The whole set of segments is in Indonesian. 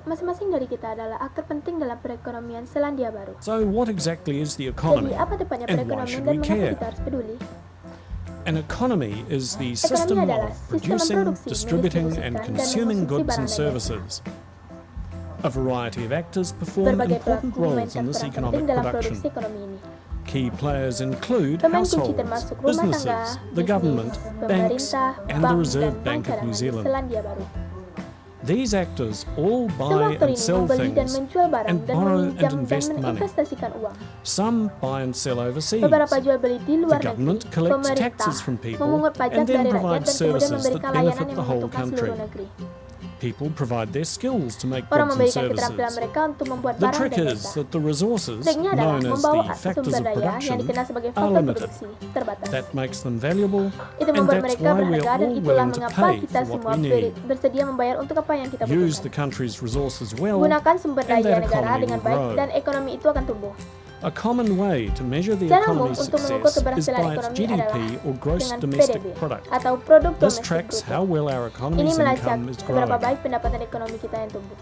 Masing-masing dari kita adalah aktor penting dalam perekonomian Selandia Baru. So what exactly is the Jadi, economy? apa tepatnya And why perekonomian should dan we mengapa care? kita harus peduli? An economy is the Ekonomi system adalah of sistem producing, memproduksi, distributing, and mendistribusikan, dan consuming mengkonsumsi goods barang and dan jasa. services. A variety of actors perform Berbagai important pelaku roles memainkan in this peran economic penting dalam production. produksi ekonomi ini. Key players include Pemain kunci households, termasuk rumah tangga, businesses, the bisnis, government, banks, pemerintah, and the bank, Reserve dan Bank of cadangan New di Zealand. Selandia Baru. These actors all Semua buy aktor and ini sell membeli dan things menjual barang and dan borrow meminjam and dan invest money. menginvestasikan uang. Some buy and sell overseas. Beberapa jual beli di luar The government negeri. collects Pemerintah taxes from people memungut pajak and then dari rakyat provides dan kemudian services that memberikan layanan benefit yang the whole menguntungkan country. seluruh negeri. People provide their skills to make Orang goods and memberikan keterampilan services. mereka untuk membuat The barang trick dan is jasa. that the resources, Triknya adalah known as membawa the factors sumber of daya yang production, dikenal sebagai are faktor limited. produksi terbatas. That makes them valuable, Itu and membuat that's mereka why we're berharga dan all itulah willing to mengapa pay kita for what semua we need. bersedia membayar untuk apa yang kita Use the butuhkan. country's resources well, Gunakan sumber and daya that negara economy dengan will baik grow. dan ekonomi itu akan tumbuh. A common way to measure the Cara umum economy's untuk mengukur success is keberhasilan by its ekonomi GDP adalah or gross dengan domestic PDB product. atau produk This domestik tracks bruto. how well our Ini economy's melacak income is seberapa growing. baik pendapatan ekonomi kita yang tumbuh.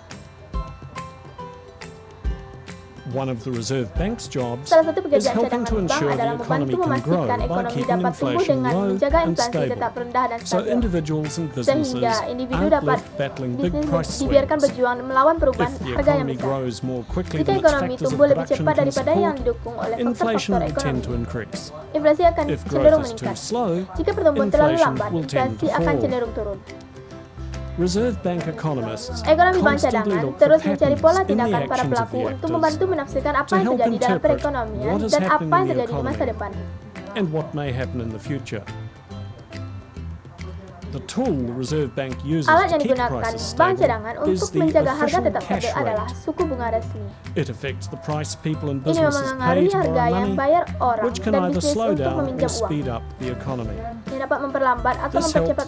One of the Reserve Bank's jobs Salah satu is pekerjaan helping cadangan to bank ensure adalah the economy membantu can grow memastikan by ekonomi keeping dapat tumbuh inflation dengan low menjaga and inflasi stable. tetap rendah dan So stabil. individuals and businesses Sehingga individu aren't dapat left battling big bisnis price dibiarkan swings. berjuang melawan perubahan If the harga yang economy besar. grows more quickly Jika than its ekonomi factors of tumbuh lebih production cepat can daripada yang support, didukung oleh inflation faktor-faktor will tend ekonomi, to increase. inflasi akan If cenderung growth is too meningkat. slow, Jika pertumbuhan terlalu inflation lambat, will tend inflasi to akan fall. cenderung turun. Reserve Bank economists Ekonomi bank constantly cadangan look for terus mencari pola patterns in the tindakan para actions of pelaku the untuk actors membantu menafsirkan apa to yang help terjadi dalam interpret perekonomian what is dan happening apa yang in the terjadi di masa economy. depan. and what may happen in the future. The tool the Reserve Bank uses Alat to yang keep digunakan prices bank stable cadangan is untuk the menjaga harga official tetap cash stabil adalah rate. suku bunga resmi. It affects the price people and Ini businesses pay mempengaruhi to harga borrow yang money, bayar orang which can dan either bisnis slow untuk down or meminjam uang, speed up the economy. yang dapat memperlambat atau This mempercepat helps